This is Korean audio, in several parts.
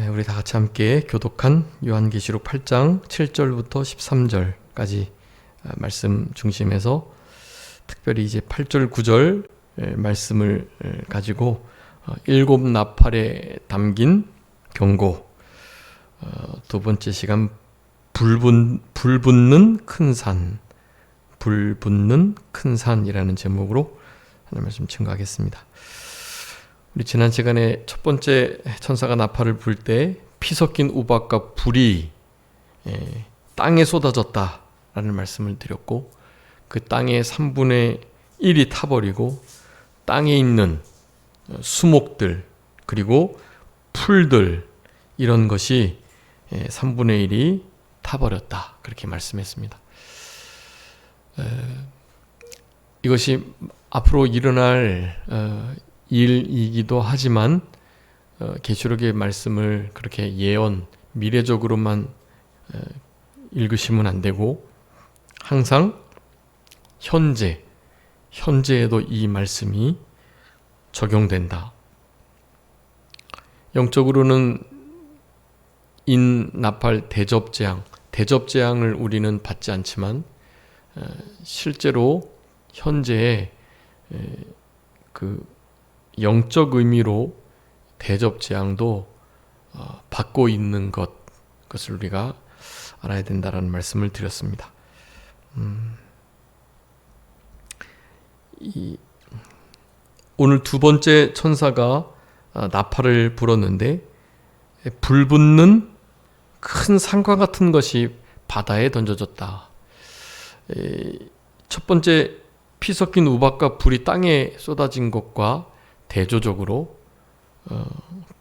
우리 다 같이 함께 교독한 요한계시록 8장 7절부터 13절까지 말씀 중심에서 특별히 이제 8절 9절 말씀을 가지고 일곱 나팔에 담긴 경고, 두 번째 시간 불 붙는 큰 산, 불 붙는 큰 산이라는 제목으로 하나님 말씀 증거하겠습니다. 우리 지난 시간에 첫 번째 천사가 나팔을 불 때 피 섞인 우박과 불이 땅에 쏟아졌다라는 말씀을 드렸고, 그 땅의 3분의 1이 타버리고 땅에 있는 수목들 그리고 풀들 이런 것이 3분의 1이 타버렸다, 그렇게 말씀했습니다. 이것이 앞으로 일어날 일이기도 하지만 계시록의 말씀을 그렇게 예언, 미래적으로만 읽으시면 안 되고 항상 현재에도 이 말씀이 적용된다. 영적으로는 인나팔 대접재앙을 우리는 받지 않지만 실제로 현재의 그 영적 의미로 대접재앙도 받고 있는 것을 우리가 알아야 된다라는 말씀을 드렸습니다. 오늘 두 번째 천사가 나팔을 불었는데 불 붙는 큰 산과 같은 것이 바다에 던져졌다. 첫 번째 피 섞인 우박과 불이 땅에 쏟아진 것과 대조적으로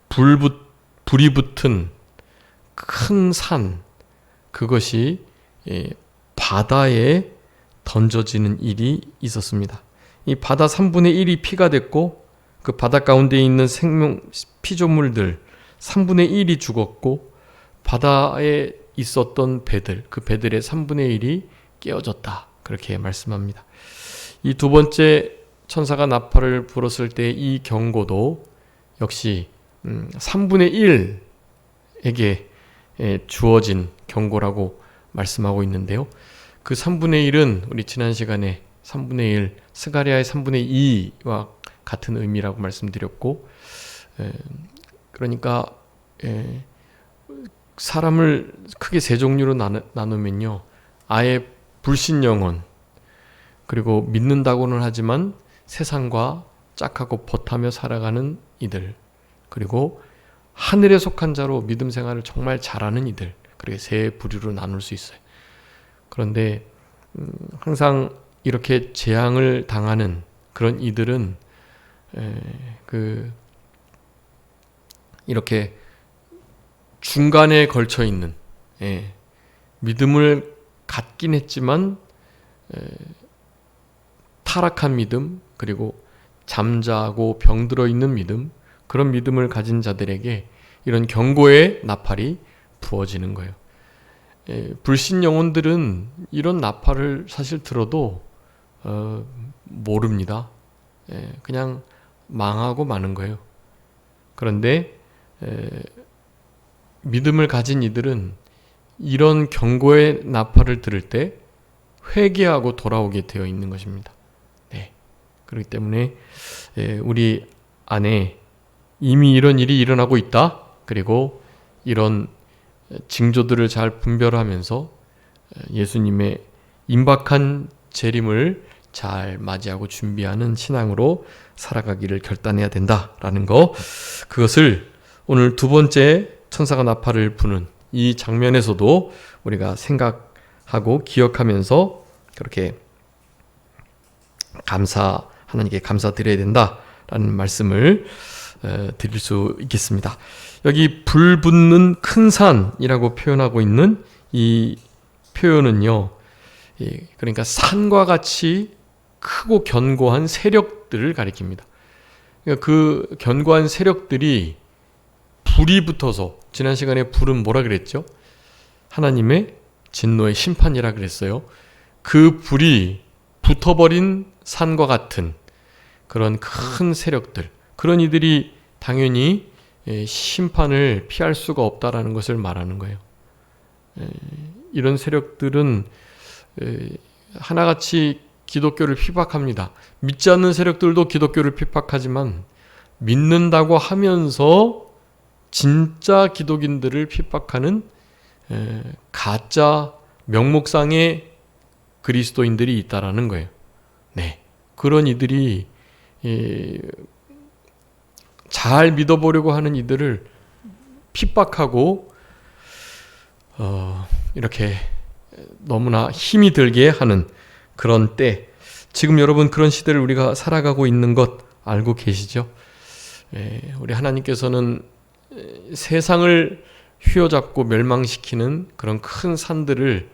불이 붙은 큰 산, 그것이 바다에 던져지는 일이 있었습니다. 이 바다 3분의 1이 피가 됐고, 그 바다 가운데 있는 생명 피조물들 3분의 1이 죽었고, 바다에 있었던 배들, 그 배들의 3분의 1이 깨어졌다, 그렇게 말씀합니다. 이 두 번째 천사가 나팔을 불었을 때 이 경고도 역시 3분의 1에게 주어진 경고라고 말씀하고 있는데요. 그 3분의 1은 우리 지난 시간에 3분의 1, 스가랴의 3분의 2와 같은 의미라고 말씀드렸고, 그러니까 사람을 크게 세 종류로 나누면요, 아예 불신 영혼, 그리고 믿는다고는 하지만 세상과 짝하고 벗하며 살아가는 이들, 그리고 하늘에 속한 자로 믿음 생활을 정말 잘하는 이들, 그렇게 세 부류로 나눌 수 있어요. 그런데 항상 이렇게 재앙을 당하는 그런 이들은 이렇게 중간에 걸쳐 있는, 믿음을 갖긴 했지만 타락한 믿음, 그리고 잠자고 병들어 있는 믿음, 그런 믿음을 가진 자들에게 이런 경고의 나팔이 부어지는 거예요. 불신 영혼들은 이런 나팔을 사실 들어도 모릅니다. 그냥 망하고 마는 거예요. 그런데 믿음을 가진 이들은 이런 경고의 나팔을 들을 때 회개하고 돌아오게 되어 있는 것입니다. 그렇기 때문에 우리 안에 이미 이런 일이 일어나고 있다, 그리고 이런 징조들을 잘 분별하면서 예수님의 임박한 재림을 잘 맞이하고 준비하는 신앙으로 살아가기를 결단해야 된다라는 거, 그것을 오늘 두 번째 천사가 나팔을 부는 이 장면에서도 우리가 생각하고 기억하면서 그렇게 하나님께 감사드려야 된다라는 말씀을 드릴 수 있겠습니다. 여기 불 붙는 큰 산이라고 표현하고 있는 이 표현은요, 그러니까 산과 같이 크고 견고한 세력들을 가리킵니다. 그러니까 그 견고한 세력들이 불이 붙어서, 지난 시간에 불은 뭐라 그랬죠? 하나님의 진노의 심판이라 그랬어요. 그 불이 붙어버린 산과 같은 그런 큰 세력들, 그런 이들이 당연히 심판을 피할 수가 없다라는 것을 말하는 거예요. 이런 세력들은 하나같이 기독교를 핍박합니다. 믿지 않는 세력들도 기독교를 핍박하지만 믿는다고 하면서 진짜 기독인들을 핍박하는 가짜 명목상의 그리스도인들이 있다라는 거예요. 네, 그런 이들이 잘 믿어보려고 하는 이들을 핍박하고 이렇게 너무나 힘이 들게 하는 그런 때, 지금 여러분 그런 시대를 우리가 살아가고 있는 것 알고 계시죠? 우리 하나님께서는 세상을 휘어잡고 멸망시키는 그런 큰 산들을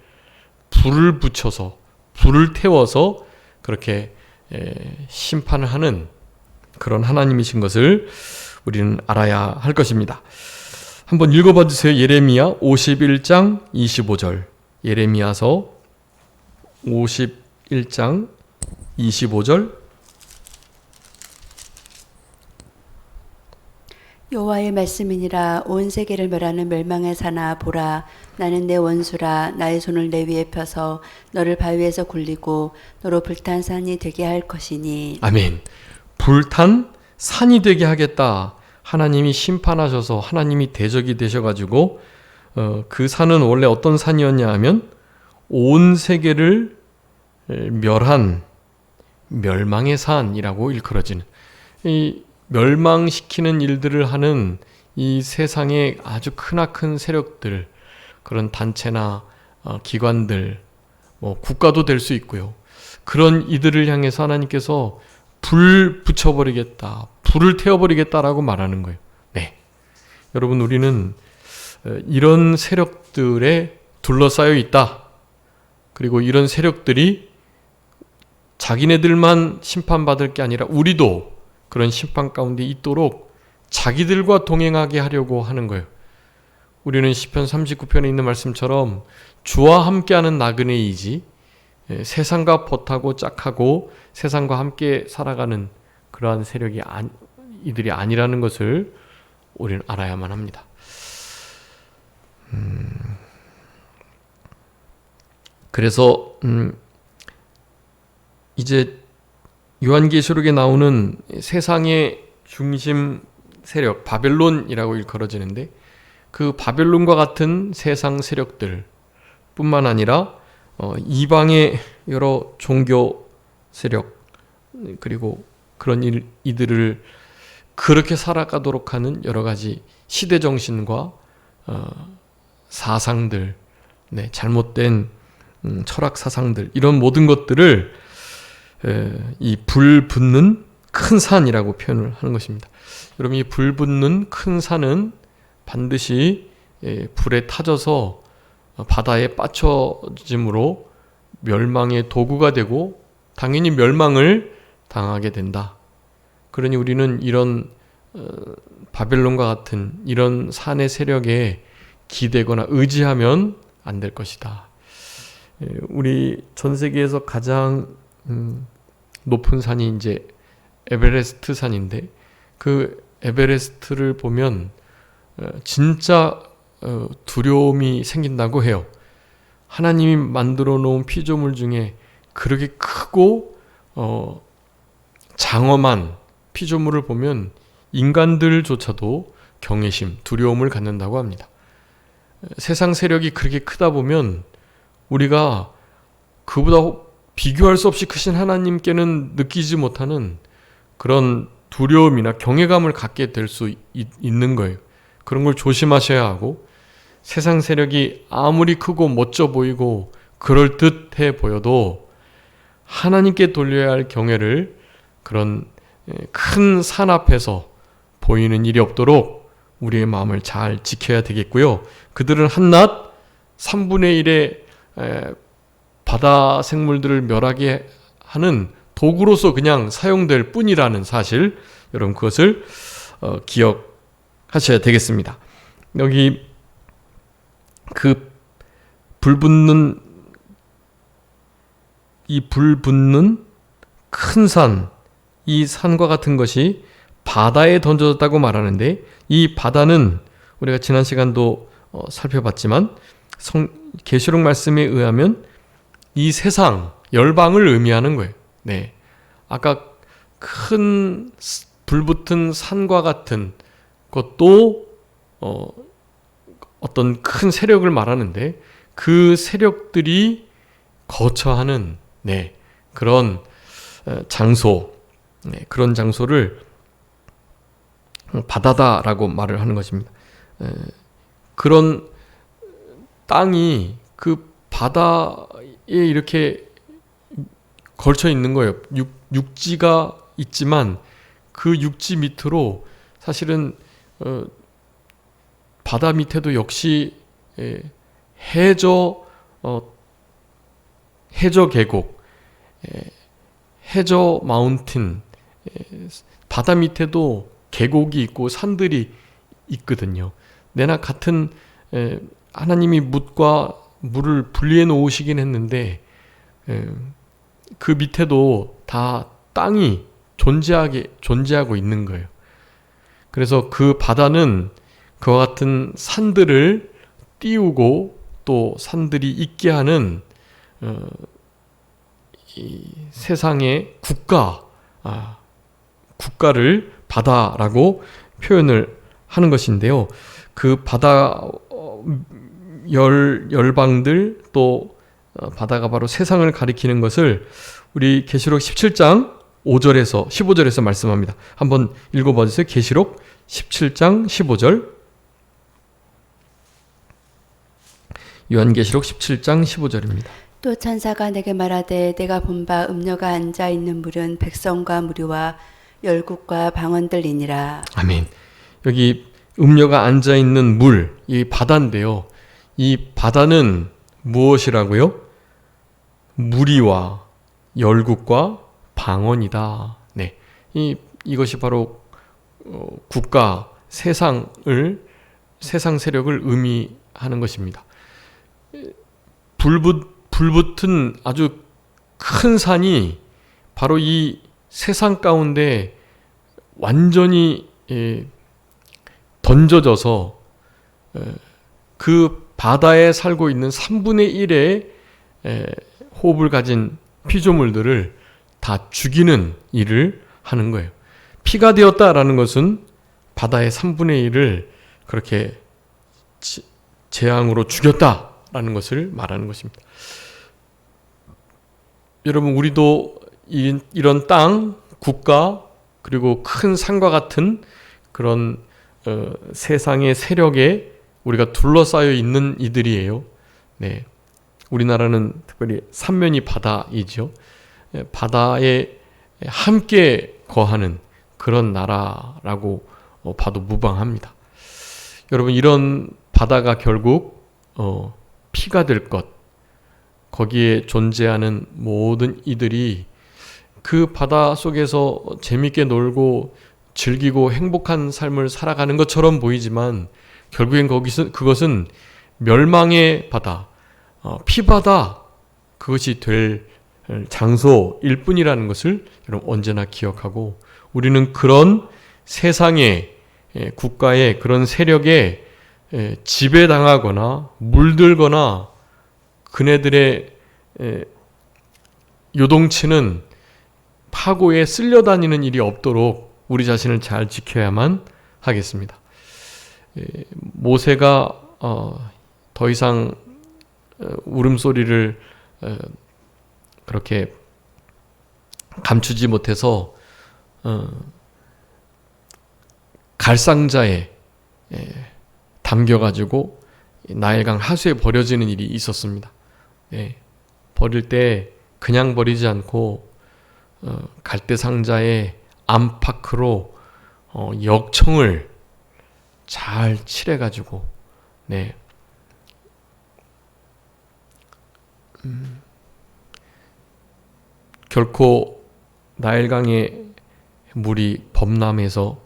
불을 붙여서, 불을 태워서 그렇게 심판을 하는 그런 하나님이신 것을 우리는 알아야 할 것입니다. 한번 읽어봐 주세요. 예레미야 51장 25절. 예레미야서 51장 25절. 여호와의 말씀이니라. 온 세계를 멸하는 멸망의 사나 보라, 나는 내 원수라. 나의 손을 내 위에 펴서 너를 바위에서 굴리고 너로 불탄 산이 되게 할 것이니. 아멘. 불탄 산이 되게 하겠다. 하나님이 심판하셔서 하나님이 대적이 되셔가지고 그 산은 원래 어떤 산이었냐 하면 온 세계를 멸한 멸망의 산이라고 일컬어지는, 이 멸망시키는 일들을 하는 이 세상의 아주 크나큰 세력들, 그런 단체나 기관들, 국가도 될 수 있고요. 그런 이들을 향해서 하나님께서 불 붙여버리겠다, 불을 태워버리겠다라고 말하는 거예요. 네, 여러분, 우리는 이런 세력들에 둘러싸여 있다. 그리고 이런 세력들이 자기네들만 심판받을 게 아니라 우리도 그런 심판 가운데 있도록 자기들과 동행하게 하려고 하는 거예요. 우리는 시편 39편에 있는 말씀처럼 주와 함께하는 나그네이지 세상과 벗하고 짝하고 세상과 함께 살아가는 그러한 세력이 이들이 아니라는 것을 우리는 알아야만 합니다. 그래서 이제 요한계시록에 나오는 세상의 중심 세력 바벨론이라고 일컬어지는데, 그 바벨론과 같은 세상 세력들 뿐만 아니라 이방의 여러 종교 세력, 그리고 그런 이들을 그렇게 살아가도록 하는 여러 가지 시대 정신과 사상들, 잘못된 철학 사상들, 이런 모든 것들을 이 불 붙는 큰 산이라고 표현을 하는 것입니다. 여러분, 이 불 붙는 큰 산은 반드시 불에 타져서 바다에 빠쳐짐으로 멸망의 도구가 되고 당연히 멸망을 당하게 된다. 그러니 우리는 이런 바벨론과 같은 이런 산의 세력에 기대거나 의지하면 안 될 것이다. 우리 전 세계에서 가장 높은 산이 이제 에베레스트 산인데, 그 에베레스트를 보면 진짜 두려움이 생긴다고 해요. 하나님이 만들어 놓은 피조물 중에 그렇게 크고 장엄한 피조물을 보면 인간들조차도 경외심, 두려움을 갖는다고 합니다. 세상 세력이 그렇게 크다 보면 우리가 그보다 비교할 수 없이 크신 하나님께는 느끼지 못하는 그런 두려움이나 경외감을 갖게 될 수 있는 거예요. 그런 걸 조심하셔야 하고, 세상 세력이 아무리 크고 멋져 보이고 그럴듯해 보여도 하나님께 돌려야 할 경외를 그런 큰 산 앞에서 보이는 일이 없도록 우리의 마음을 잘 지켜야 되겠고요. 그들은 한낱 3분의 1의 바다 생물들을 멸하게 하는 도구로서 그냥 사용될 뿐이라는 사실, 여러분 그것을 기억하셔야 되겠습니다. 여기 그 불 붙는 큰 산, 이 산과 같은 것이 바다에 던져졌다고 말하는데, 이 바다는 우리가 지난 시간도 살펴봤지만 계시록 말씀에 의하면 이 세상 열방을 의미하는 거예요. 네, 아까 큰 불붙은 산과 같은 것도 어떤 큰 세력을 말하는데, 그 세력들이 거처하는 그런 장소, 그런 장소를 바다다라고 말을 하는 것입니다. 그런 땅이 그 바다에 이렇게 걸쳐 있는 거예요. 육지가 있지만 그 육지 밑으로 사실은 바다 밑에도 역시 해저 계곡, 해저 마운틴, 바다 밑에도 계곡이 있고 산들이 있거든요. 내나 같은 하나님이 뭇과 물을 분리해 놓으시긴 했는데 그 밑에도 다 땅이 존재하고 있는 거예요. 그래서 그 바다는 그와 같은 산들을 띄우고 또 산들이 있게 하는 이 세상의 국가를 바다라고 표현을 하는 것인데요. 그 바다 열방들 또 바다가 바로 세상을 가리키는 것을 우리 계시록 17장 5절에서 15절에서 말씀합니다. 한번 읽어봐 주세요. 계시록 17장 15절. 요한계시록 17장 15절입니다. 또 천사가 내게 말하되 내가 본 바 음녀가 앉아 있는 물은 백성과 무리와 열국과 방언들이니라. 아멘. 여기 음녀가 앉아 있는 물, 이 바다인데요. 이 바다는 무엇이라고요? 무리와 열국과 방언이다. 네, 이것이 바로 국가, 세상 세력을 의미하는 것입니다. 불붙은 아주 큰 산이 바로 이 세상 가운데 완전히 던져져서 그 바다에 살고 있는 3분의 1의 호흡을 가진 피조물들을 다 죽이는 일을 하는 거예요. 피가 되었다라는 것은 바다의 3분의 1을 그렇게 재앙으로 죽였다라는 것을 말하는 것입니다. 여러분, 우리도 이런 땅, 국가, 그리고 큰 산과 같은 그런 세상의 세력에 우리가 둘러싸여 있는 이들이에요. 네, 우리나라는 특별히 삼면이 바다이죠. 바다에 함께 거하는 그런 나라라고 봐도 무방합니다. 여러분, 이런 바다가 결국 피가 될 것, 거기에 존재하는 모든 이들이 그 바다 속에서 재밌게 놀고 즐기고 행복한 삶을 살아가는 것처럼 보이지만 결국엔 그것은 멸망의 바다, 피바다, 그것이 될 장소일 뿐이라는 것을 여러분 언제나 기억하고, 우리는 그런 세상의 국가의 그런 세력에 지배당하거나 물들거나 그네들의 요동치는 파고에 쓸려다니는 일이 없도록 우리 자신을 잘 지켜야만 하겠습니다. 모세가 더 이상 울음소리를 그렇게 감추지 못해서 갈상자에 담겨가지고 나일강 하수에 버려지는 일이 있었습니다. 버릴 때 그냥 버리지 않고 갈대상자의 안팎으로 역청을 잘 칠해가지고 결코 나일강의 물이 범람해서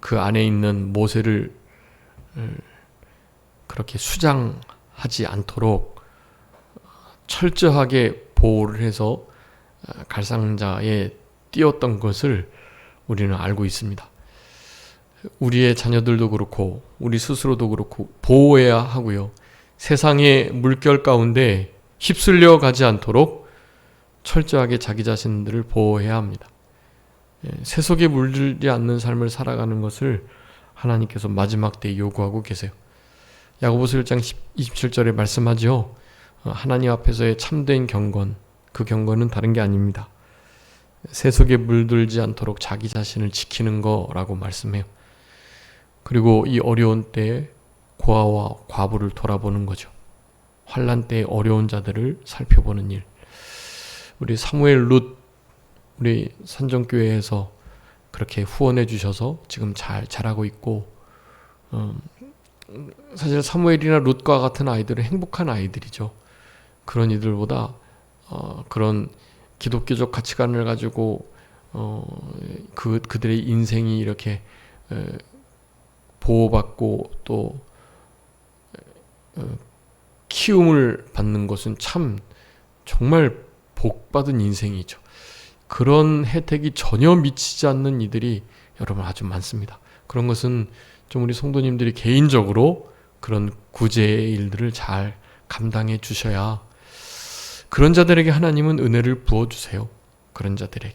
그 안에 있는 모세를 그렇게 수장하지 않도록 철저하게 보호를 해서 갈상자에 띄었던 것을 우리는 알고 있습니다. 우리의 자녀들도 그렇고 우리 스스로도 그렇고 보호해야 하고요. 세상의 물결 가운데 휩쓸려 가지 않도록 철저하게 자기 자신들을 보호해야 합니다. 세속에 물들지 않는 삶을 살아가는 것을 하나님께서 마지막 때에 요구하고 계세요. 야고보서 1장 27절에 말씀하죠. 하나님 앞에서의 참된 경건, 그 경건은 다른 게 아닙니다. 세속에 물들지 않도록 자기 자신을 지키는 거라고 말씀해요. 그리고 이 어려운 때에 고아와 과부를 돌아보는 거죠. 환난 때의 어려운 자들을 살펴보는 일. 우리 사무엘 룻 우리 산정교회에서 그렇게 후원해 주셔서 지금 잘 자라고 있고, 사실 사무엘이나 룻과 같은 아이들은 행복한 아이들이죠. 그런 이들보다 그런 기독교적 가치관을 가지고 그들의 인생이 이렇게 보호받고 또 키움을 받는 것은 참 정말 복받은 인생이죠. 그런 혜택이 전혀 미치지 않는 이들이 여러분 아주 많습니다. 그런 것은 좀 우리 성도님들이 개인적으로 그런 구제의 일들을 잘 감당해 주셔야, 그런 자들에게 하나님은 은혜를 부어주세요. 그런 자들에게,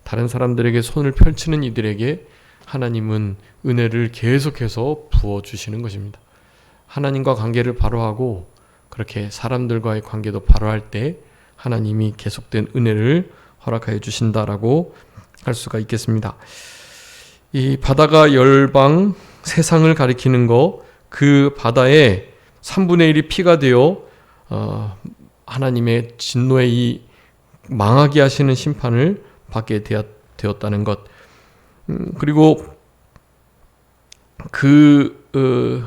다른 사람들에게 손을 펼치는 이들에게 하나님은 은혜를 계속해서 부어주시는 것입니다. 하나님과 관계를 바로하고 그렇게 사람들과의 관계도 바로할 때 하나님이 계속된 은혜를 허락하여 주신다라고 할 수가 있겠습니다. 이 바다가 열방 세상을 가리키는 거, 그 바다에 3분의 1이 피가 되어 하나님의 진노의 이 망하게 하시는 심판을 받게 되었다는 것. 그리고 그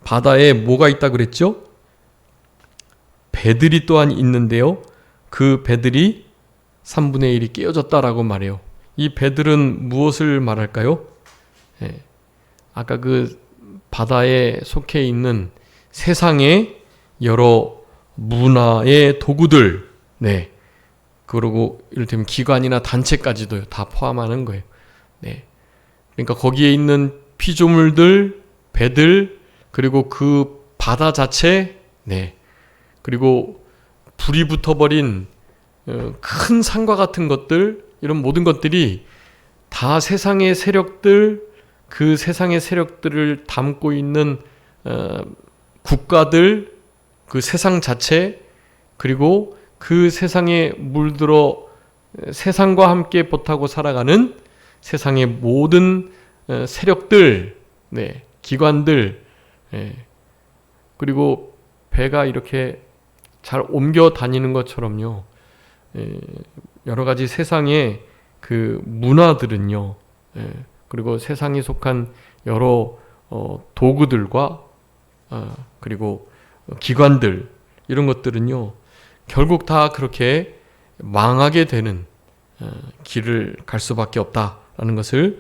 바다에 뭐가 있다 그랬죠? 배들이 또한 있는데요. 그 배들이 3분의 1이 깨어졌다라고 말해요. 이 배들은 무엇을 말할까요? 아까 그 바다에 속해 있는 세상의 여러 문화의 도구들, 그리고 이를테면 기관이나 단체까지도 다 포함하는 거예요. 그러니까 거기에 있는 피조물들, 배들, 그리고 그 바다 자체, 그리고 불이 붙어버린 큰 산과 같은 것들, 이런 모든 것들이 다 세상의 세력들, 그 세상의 세력들을 담고 있는 국가들, 그 세상 자체, 그리고 그 세상에 물들어 세상과 함께 보타고 살아가는 세상의 모든 세력들, 기관들, 그리고 배가 이렇게 잘 옮겨 다니는 것처럼요. 여러 가지 세상의 그 문화들은요, 그리고 세상에 속한 여러 도구들과 그리고 기관들, 이런 것들은요, 결국 다 그렇게 망하게 되는 길을 갈 수밖에 없다라는 것을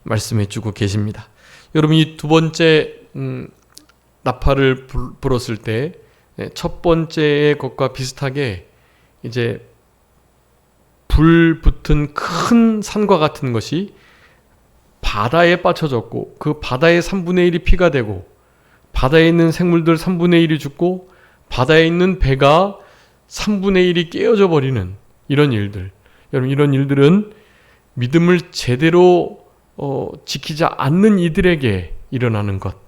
말씀해 주고 계십니다. 여러분, 이 두 번째 나팔을 불었을 때 첫 번째의 것과 비슷하게 이제 불 붙은 큰 산과 같은 것이 바다에 빠쳐졌고, 그 바다의 3분의 1이 피가 되고, 바다에 있는 생물들 3분의 1이 죽고, 바다에 있는 배가 3분의 1이 깨어져 버리는 이런 일들. 여러분, 이런 일들은 믿음을 제대로 지키지 않는 이들에게 일어나는 것,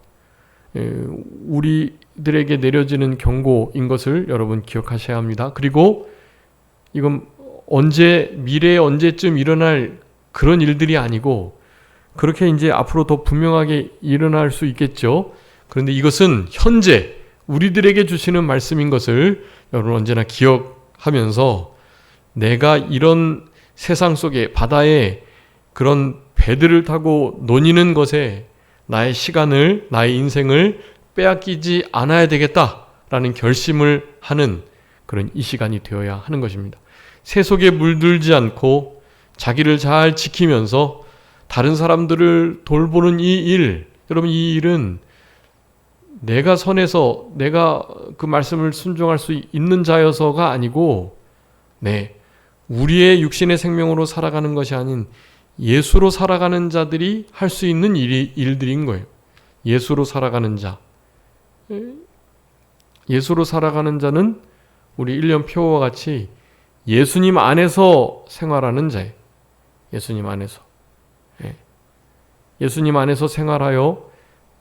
우리들에게 내려지는 경고인 것을 여러분 기억하셔야 합니다. 그리고 이건 미래에 언제쯤 일어날 그런 일들이 아니고, 그렇게 이제 앞으로 더 분명하게 일어날 수 있겠죠. 그런데 이것은 현재 우리들에게 주시는 말씀인 것을 여러분 언제나 기억하면서, 내가 이런 세상 속에 바다에 그런 배들을 타고 노니는 것에 나의 시간을, 나의 인생을 빼앗기지 않아야 되겠다라는 결심을 하는 그런 이 시간이 되어야 하는 것입니다. 세속에 물들지 않고 자기를 잘 지키면서 다른 사람들을 돌보는 이 일, 여러분, 이 일은 내가 선해서 내가 그 말씀을 순종할 수 있는 자여서가 아니고, 우리의 육신의 생명으로 살아가는 것이 아닌 예수로 살아가는 자들이 할 수 있는 일들인 거예요. 예수로 살아가는 자. 예수로 살아가는 자는 우리 일련표와 같이 예수님 안에서 생활하는 자예요. 예수님 안에서. 예수님 안에서 생활하여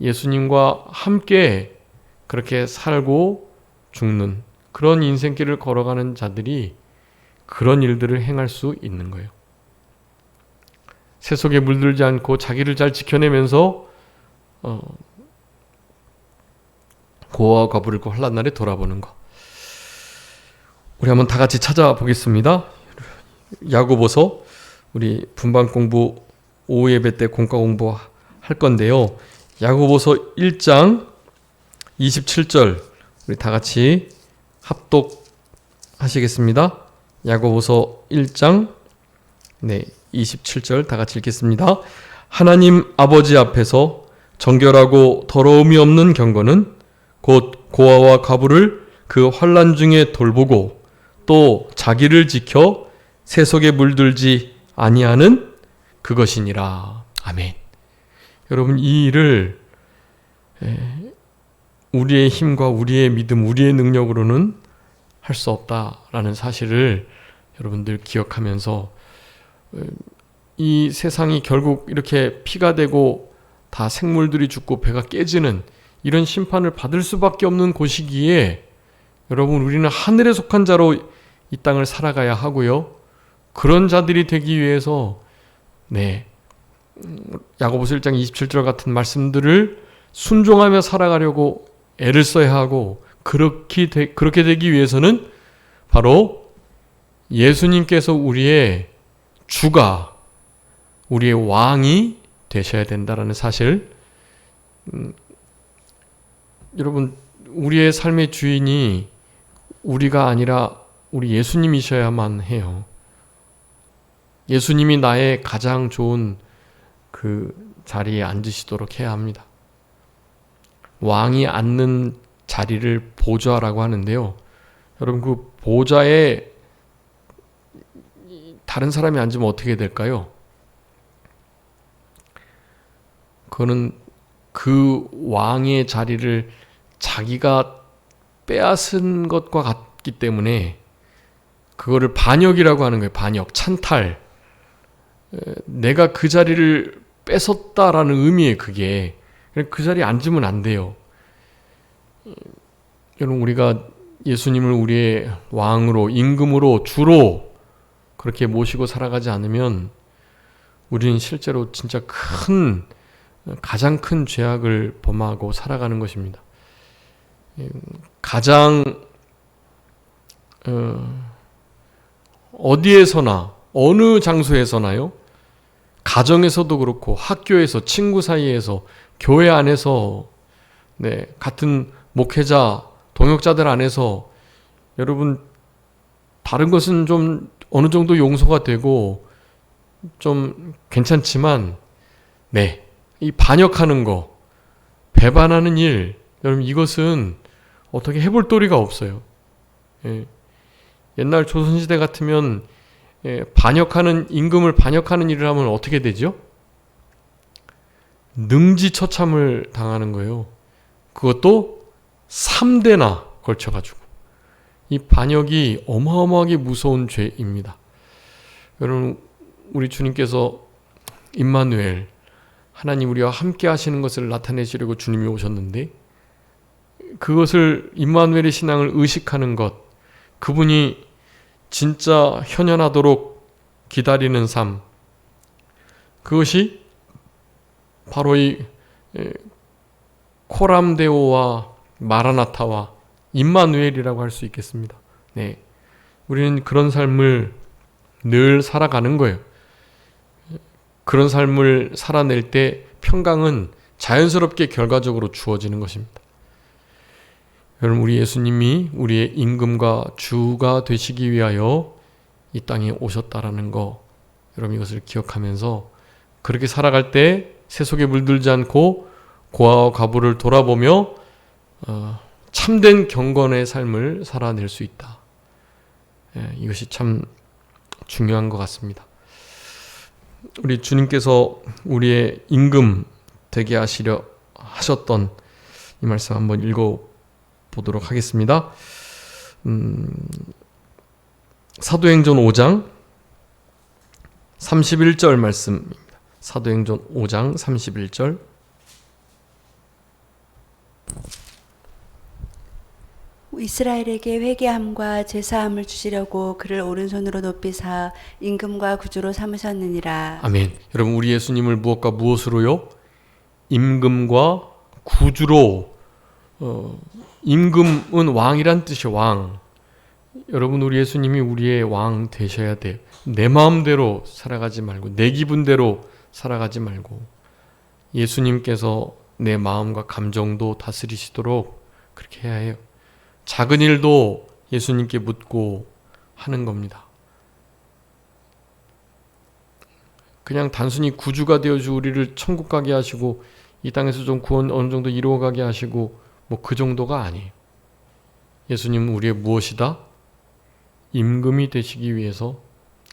예수님과 함께 그렇게 살고 죽는 그런 인생길을 걸어가는 자들이 그런 일들을 행할 수 있는 거예요. 세속에 물들지 않고 자기를 잘 지켜내면서 고아와 과부를 그 환난 날에 돌아보는 것. 우리 한번 다 같이 찾아보겠습니다. 야고보서 우리 분반 공부 오후 예배 때 공과 공부할 건데요. 야고보서 1장 27절 우리 다 같이 합독하시겠습니다. 야고보서 1장 27절 다 같이 읽겠습니다. 하나님 아버지 앞에서 정결하고 더러움이 없는 경건은 곧 고아와 과부를 그 환난 중에 돌보고 또 자기를 지켜 세속에 물들지 아니하는 그것이니라. 아멘. 여러분, 이 일을 우리의 힘과 우리의 믿음, 우리의 능력으로는 할 수 없다라는 사실을 여러분들 기억하면서 이 세상이 결국 이렇게 피가 되고 다 생물들이 죽고 배가 깨지는 이런 심판을 받을 수밖에 없는 곳이기에 여러분, 우리는 하늘에 속한 자로 이 땅을 살아가야 하고요. 그런 자들이 되기 위해서 야고보서 1장 27절 같은 말씀들을 순종하며 살아가려고 애를 써야 하고 그렇게 되기 위해서는 바로 예수님께서 우리의 주가, 우리의 왕이 되셔야 된다라는 사실. 여러분, 우리의 삶의 주인이 우리가 아니라 우리 예수님이셔야만 해요. 예수님이 나의 가장 좋은 그 자리에 앉으시도록 해야 합니다. 왕이 앉는 자리를 보좌라고 하는데요. 여러분, 그 보좌에 다른 사람이 앉으면 어떻게 될까요? 그거는 그 왕의 자리를 자기가 빼앗은 것과 같기 때문에 그거를 반역이라고 하는 거예요. 반역, 찬탈. 내가 그 자리를 뺏었다라는 의미예요. 그게. 그 자리에 앉으면 안 돼요. 여러분, 우리가 예수님을 우리의 왕으로, 임금으로, 주로 그렇게 모시고 살아가지 않으면 우리는 실제로 진짜 가장 큰 죄악을 범하고 살아가는 것입니다. 가장 어디에서나 어느 장소에서나요, 가정에서도 그렇고 학교에서, 친구 사이에서, 교회 안에서, 같은 목회자, 동역자들 안에서 여러분, 다른 것은 좀 어느 정도 용서가 되고 좀 괜찮지만 이 반역하는 거, 배반하는 일, 여러분, 이것은 어떻게 해볼 도리가 없어요. 옛날 조선시대 같으면 임금을 반역하는 일을 하면 어떻게 되죠? 능지처참을 당하는 거예요. 그것도 3대나 걸쳐가지고. 이 반역이 어마어마하게 무서운 죄입니다. 여러분, 우리 주님께서 임마누엘, 하나님 우리와 함께 하시는 것을 나타내시려고 주님이 오셨는데, 그것을 임마누엘의 신앙을 의식하는 것, 그분이 진짜 현현하도록 기다리는 삶, 그것이 바로 이 코람데오와 마라나타와 임마누엘이라고 할 수 있겠습니다. 우리는 그런 삶을 늘 살아가는 거예요. 그런 삶을 살아낼 때 평강은 자연스럽게 결과적으로 주어지는 것입니다. 여러분, 우리 예수님이 우리의 임금과 주가 되시기 위하여 이 땅에 오셨다라는 거, 여러분 이것을 기억하면서 그렇게 살아갈 때 세속에 물들지 않고 고아와 과부를 돌아보며 참된 경건의 삶을 살아낼 수 있다. 이것이 참 중요한 것 같습니다. 우리 주님께서 우리의 임금 되게 하셨던 이 말씀 한번 읽어보도록 하겠습니다. 사도행전 5장 31절 말씀입니다. 사도행전 5장 31절. 이스라엘에게 회개함과 제사함을 주시려고 그를 오른손으로 높이사 임금과 구주로 삼으셨느니라. 아멘. 여러분, 우리 예수님을 무엇과 무엇으로요? 임금과 구주로. 임금은 왕이란 뜻이에요. 왕. 여러분, 우리 예수님이 우리의 왕 되셔야 돼요. 내 마음대로 살아가지 말고, 내 기분대로 살아가지 말고, 예수님께서 내 마음과 감정도 다스리시도록 그렇게 해야 해요. 작은 일도 예수님께 묻고 하는 겁니다. 그냥 단순히 구주가 되어주 우리를 천국 가게 하시고 이 땅에서 좀 구원 어느 정도 이루어가게 하시고 뭐 그 정도가 아니에요. 예수님은 우리의 무엇이다? 임금이 되시기 위해서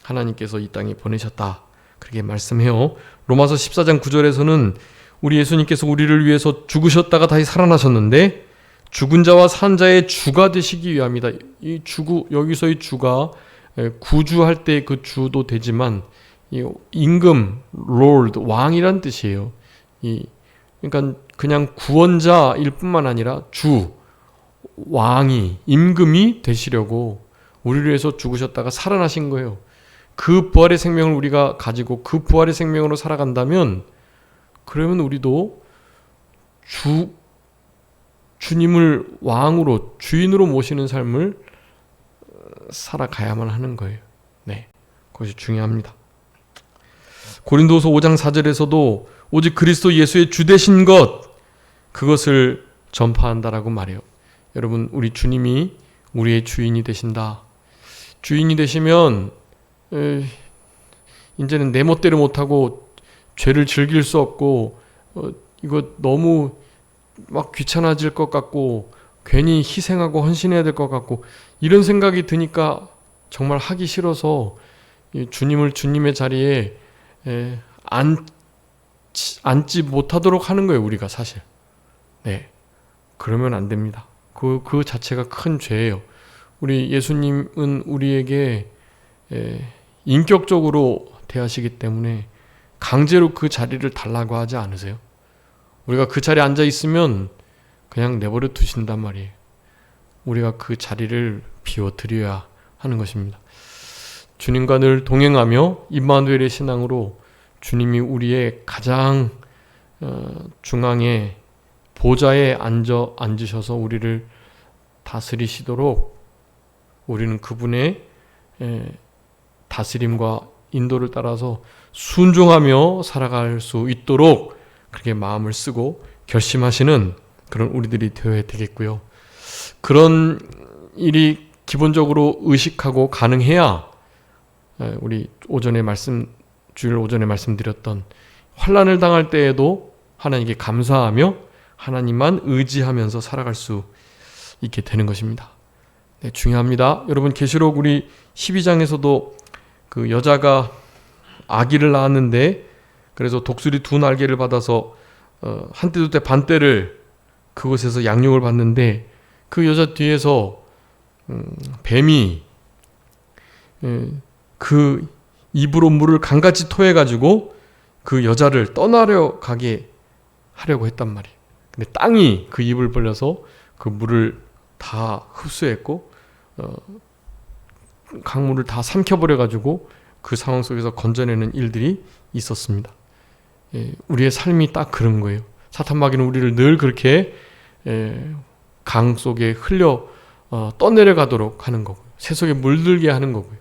하나님께서 이 땅에 보내셨다. 그렇게 말씀해요. 로마서 14장 9절에서는 우리 예수님께서 우리를 위해서 죽으셨다가 다시 살아나셨는데 죽은 자와 산 자의 주가 되시기 위함이다. 이 주구, 여기서의 주가 구주할 때 그 주도 되지만 이 임금, 롤드, 왕이란 뜻이에요. 그러니까 그냥 구원자일 뿐만 아니라 주, 왕이, 임금이 되시려고 우리를 위해서 죽으셨다가 살아나신 거예요. 그 부활의 생명을 우리가 가지고 그 부활의 생명으로 살아간다면 그러면 우리도 주님을 왕으로, 주인으로 모시는 삶을 살아가야만 하는 거예요. 네, 그것이 중요합니다. 고린도서 5장 4절에서도 오직 그리스도 예수의 주 되신 것, 그것을 전파한다라고 말해요. 여러분, 우리 주님이 우리의 주인이 되신다. 주인이 되시면 이제는 내 멋대로 못하고 죄를 즐길 수 없고 이거 너무 막 귀찮아질 것 같고 괜히 희생하고 헌신해야 될 것 같고 이런 생각이 드니까 정말 하기 싫어서 주님을 주님의 자리에 앉지 못하도록 하는 거예요. 우리가 사실. 네, 그러면 안 됩니다. 그 자체가 큰 죄예요. 우리 예수님은 우리에게 인격적으로 대하시기 때문에 강제로 그 자리를 달라고 하지 않으세요? 우리가 그 자리에 앉아 있으면 그냥 내버려 두신단 말이에요. 우리가 그 자리를 비워드려야 하는 것입니다. 주님과 늘 동행하며 임마누엘의 신앙으로 주님이 우리의 가장 중앙에 보좌에 앉으셔서 우리를 다스리시도록 우리는 그분의 다스림과 인도를 따라서 순종하며 살아갈 수 있도록 그렇게 마음을 쓰고 결심하시는 그런 우리들이 되어야 되겠고요. 그런 일이 기본적으로 의식하고 가능해야 우리 주일 오전에 말씀드렸던 환난을 당할 때에도 하나님께 감사하며 하나님만 의지하면서 살아갈 수 있게 되는 것입니다. 네, 중요합니다. 여러분, 계시록 우리 12장에서도 그 여자가 아기를 낳았는데 그래서 독수리 2날개를 받아서 한때 두때 반때를 그곳에서 양육을 받는데 그 여자 뒤에서 뱀이 그 입으로 물을 강같이 토해가지고 그 여자를 떠나려 가게 하려고 했단 말이에요. 근데 땅이 그 입을 벌려서 그 물을 다 흡수했고 강물을 다 삼켜버려가지고 그 상황 속에서 건져내는 일들이 있었습니다. 우리의 삶이 딱 그런 거예요. 사탄 마귀는 우리를 늘 그렇게 강 속에 흘려 떠내려가도록 하는 거고요. 새 속에 물들게 하는 거고요.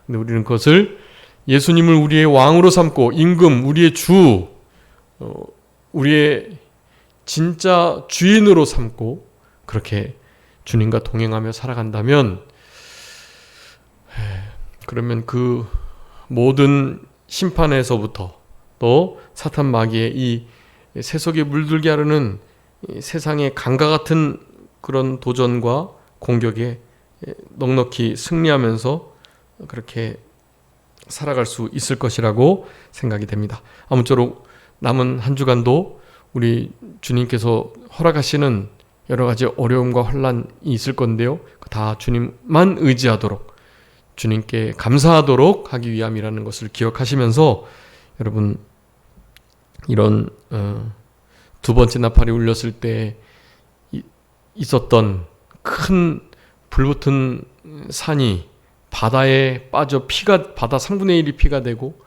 근데 우리는 그것을 예수님을 우리의 왕으로 삼고 임금, 우리의 주, 우리의 진짜 주인으로 삼고 그렇게 주님과 동행하며 살아간다면 그러면 그 모든 심판에서부터 또 사탄 마귀의 이 세속에 물들게 하려는 세상의 강과 같은 그런 도전과 공격에 넉넉히 승리하면서 그렇게 살아갈 수 있을 것이라고 생각이 됩니다. 아무쪼록 남은 한 주간도 우리 주님께서 허락하시는 여러 가지 어려움과 환난이 있을 건데요. 다 주님만 의지하도록, 주님께 감사하도록 하기 위함이라는 것을 기억하시면서 여러분, 이런 두 번째 나팔이 울렸을 때 있었던 큰 불붙은 산이 바다에 빠져 바다 3분의 1이 피가 되고,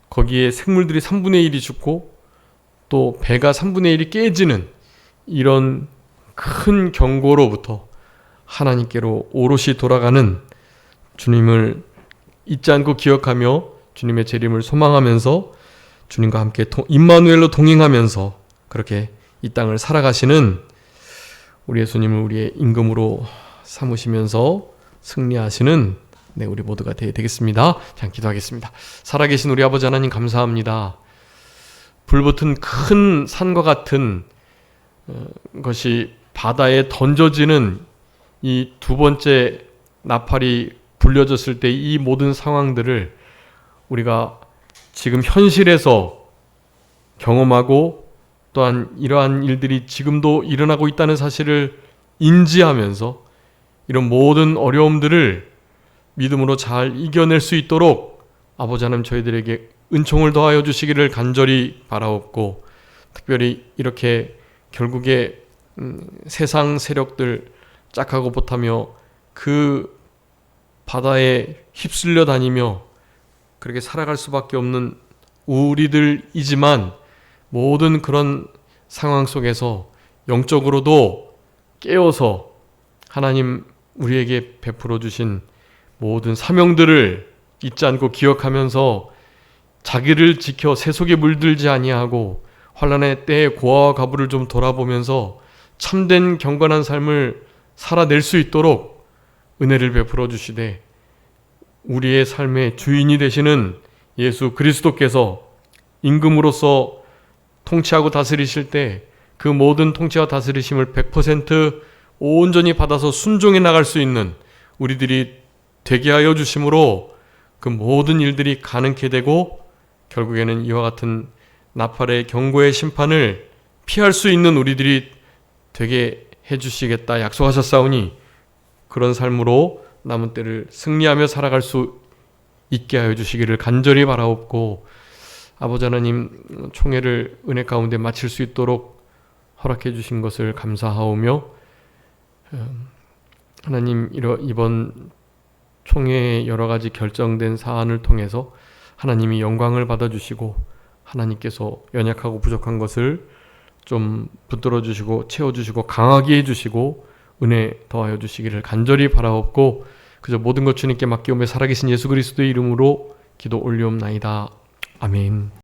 거기에 생물들이 3분의 1이 죽고, 또 배가 3분의 1이 깨지는 이런 큰 경고로부터 하나님께로 오롯이 돌아가는 주님을 잊지 않고 기억하며 주님의 재림을 소망하면서 주님과 함께 임마누엘로 동행하면서 그렇게 이 땅을 살아가시는 우리 예수님을 우리의 임금으로 삼으시면서 승리하시는 우리 모두가 되겠습니다. 자, 기도하겠습니다. 살아계신 우리 아버지 하나님, 감사합니다. 불붙은 큰 산과 같은 것이 바다에 던져지는 이 두 번째 나팔이 불려졌을 때 이 모든 상황들을 우리가 지금 현실에서 경험하고, 또한 이러한 일들이 지금도 일어나고 있다는 사실을 인지하면서 이런 모든 어려움들을 믿음으로 잘 이겨낼 수 있도록 아버지 하나님, 저희들에게 은총을 더하여 주시기를 간절히 바라옵고, 특별히 이렇게 결국에 세상 세력들 짝하고 못하며 그 바다에 휩쓸려 다니며 그렇게 살아갈 수밖에 없는 우리들이지만, 모든 그런 상황 속에서 영적으로도 깨어서 하나님 우리에게 베풀어 주신 모든 사명들을 잊지 않고 기억하면서 자기를 지켜 세속에 물들지 아니하고 환난의 때에 고아와 과부를 좀 돌아보면서 참된 경건한 삶을 살아낼 수 있도록 은혜를 베풀어 주시되, 우리의 삶의 주인이 되시는 예수 그리스도께서 임금으로서 통치하고 다스리실 때 그 모든 통치와 다스리심을 100% 온전히 받아서 순종해 나갈 수 있는 우리들이 되게 하여 주심으로 그 모든 일들이 가능케 되고, 결국에는 이와 같은 나팔의 경고의 심판을 피할 수 있는 우리들이 되게 해주시겠다 약속하셨사오니, 그런 삶으로 남은 때를 승리하며 살아갈 수 있게 하여 주시기를 간절히 바라옵고, 아버지 하나님, 총회를 은혜 가운데 마칠 수 있도록 허락해 주신 것을 감사하오며, 하나님, 이번 총회의 여러 가지 결정된 사안을 통해서 하나님이 영광을 받아주시고, 하나님께서 연약하고 부족한 것을 좀 붙들어 주시고 채워주시고 강하게 해주시고 은혜 더하여 주시기를 간절히 바라옵고, 그저 모든 것 주님께 맡기오며 살아계신 예수 그리스도의 이름으로 기도 올리옵나이다. 아멘.